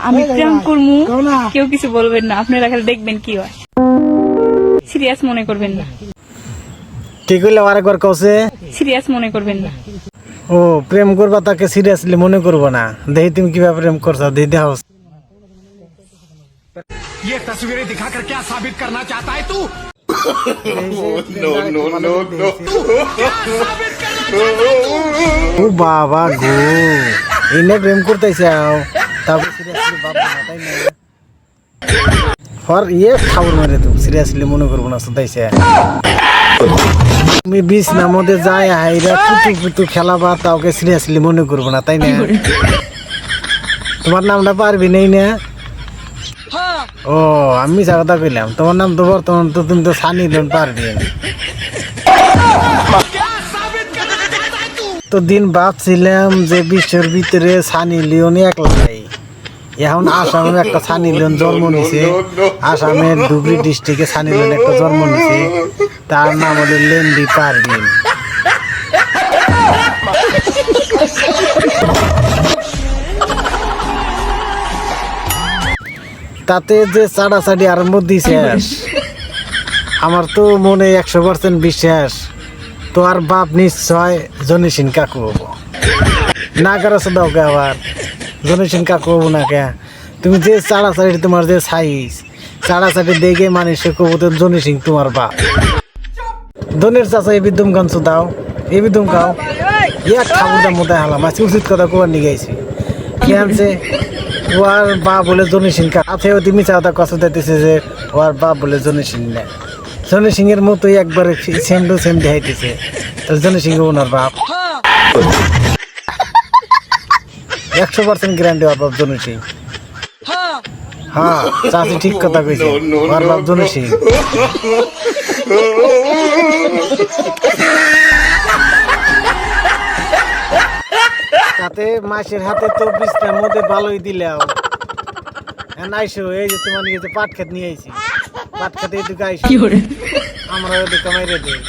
আমি প্রেম করমু, কেউ কিছু বলবেন না, আপনারা খালি দেখবেন কি হয়, সিরিয়াস মনে করবেন না। ঠিক হইলে আরেকবার কওছে সিরিয়াস মনে করবেন না। ও প্রেম করবা তাকে সিরিয়াসলি মনে করবো না। দেখি তুমি কিভাবে প্রেম করছো, দেখি দেখাও। ये तस्वीरें दिखाकर क्या साबित करना चाहता है तू? ও বাবা গো, এনে প্রেম করতেছে তারপর সিরিয়াসলি ভাববো না, তাই না? আর ইয়ে খাবার মারে তুমি সিরিয়াসলি মনে করবো না, শুধাইছে তুমি বিছনার মধ্যে যাই হাইরা কুতু কুতু খেলাবা, তাওকে সিরিয়াসলি মনে করবো না, তাই না? তোমার নামটা পারবি নেই না? ও আমি যা কথা কইলাম, তোমার নাম তো বর্তমান তো তুমি তো সানি লিওন পারবি। তো দিন ভাবছিলাম যে বিশ্বের ভিতরে সানি লিওন একলাই, এখন আসামের একটা সানি লিওন জন্ম নিছে, আসামের ধুবড়ি ডিস্ট্রিক্টে সানি লিওন একটা জন্ম নিছে, তার নাম হলো লেন্ডি পারভিন। তাতে যে চাড়াচাড়ি আরম্ভ দিছে, আমার তো মনে 100% বিশ্বাস তো আর বাপ নিশ্চয় জনি সিং কাকু হবো না, কারো দাওকে আবার জনি সিং কাকু হবো না কে? তুমি যে চাড়াচাড়ি তোমার যে সাইজ চাড়াচাড়ি দেখে মানুষ কবো তো জনি সিং তোমার বাপ। ধনের চাষা এ বিদ্যুম গান দাও, এ বিদ্যুম গাও ইয়া ঠাকুর দাম মোটায় হালাম আজকে উচিত কথা কোয়ার নিয়ে গেছি কি আনছে ওর বাপ বলে জনি সিং কাছে তুমি চাওতা কথা দিতেছে যে ওর বাপ বলে জনি সিং না, জনি সিং এর মতোই একবারে সেম টু সেম দেখাইতেছে, তাহলে জনি সিং ওনার বাপ 100% গ্যারান্টি ওর বাপ জনি সিং। হ্যাঁ চাচি ঠিক কথা কইছে, ওর বাপ জনি সিং। তাতে মাসের হাতে তো বিছনার মধ্যে ভালোই দিলেও আইসো, এই যে তোমার নিয়ে যে পাট খেত নিয়ে আইছি, পাট খেতে এদিকে আইসো, আমরা ওদিকে মাইরে দিই।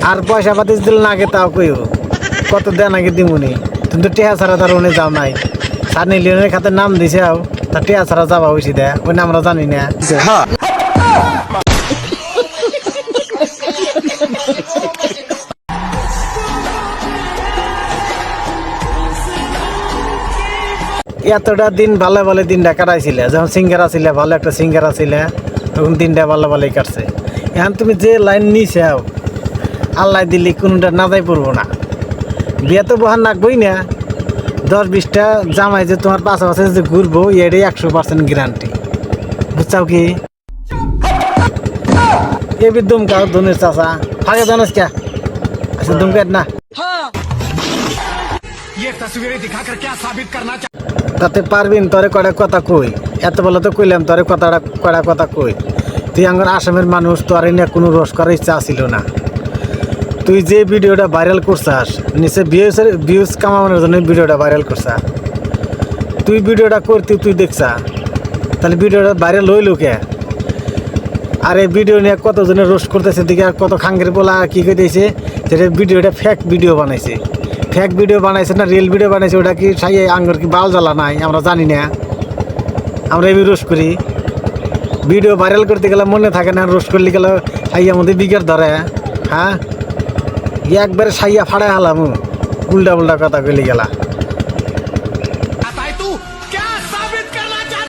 আর পয়সা পাতি দিল না আগে তাও কইও কত দেন আগে দিমুনি, তুমি তো টেহা ছাড়া তার ওনে যাও নাই, সানি লিওনের খাতে নাম দিছে তার টেহা ছাড়া যাবা হয়েছি দেয় ওই না আমরা জানি না। এতটা দিন ভালো ভালো দিনটা কাটাইছিলে, যখন সিঙ্গার আসিলে ভালো একটা সিঙ্গার আসিলে তখন দিনটা ভালো ভালোই কাটছে। এখন তুমি যে লাইন নিছে আল্লাহ দিল্লি কোনোটা না যাই পড়বো না, বিয়ে তো বহান রাখবই না, 10-20টা জামাই যে তোমার পাশাপাশি যে ঘুরবো এটাই 100% গ্যারান্টি, বুঝছাও কি? এ বি দুমকাও ধনের চাষা ফাঁকে জানাস কে আচ্ছা দুমকাত না। ये तस्वीरें दिखाकर क्या साबित करना चाहता? তাতে পারবিন তোরে কড়া কথা কই, এত বলে তো কইলাম তোরে কথাটা কড়া কথা কই, তুই আমার আসামের মানুষ, তোর নিয়ে কোনো রোষ করার ইচ্ছা ছিল না। তুই যে ভিডিওটা ভাইরাল করছাস নিচে ভিউজ কামানোর জন্য ভিডিওটা ভাইরাল করছা, তুই ভিডিওটা করতে তুই দেখছা, তাহলে ভিডিওটা ভাইরাল হইল কে? আর এই ভিডিও নিয়ে কতজনের রোষ করতেছে দিকে, আর কত খাঙ্গের বলা কি কইতেছে যেটা ভিডিওটা ফেক ভিডিও বানাইছে, ফেক ভিডিও বানাইছে না রিয়েল ভিডিও বানাইছে, ওটা কি সাই আঙ্গুর কি বাল জ্বালা নাই আমরা জানি না, আমরা এই রোষ করি। ভিডিও ভাইরাল করতে গেলে মনে থাকে না, রোষ করলে গেলে সাইয়া মধ্যে বিকেট ধরে, হ্যাঁ একবারে সাইয়া ফাড়াই হালাম উল্টা উল্টা কথা কইলে গেলা।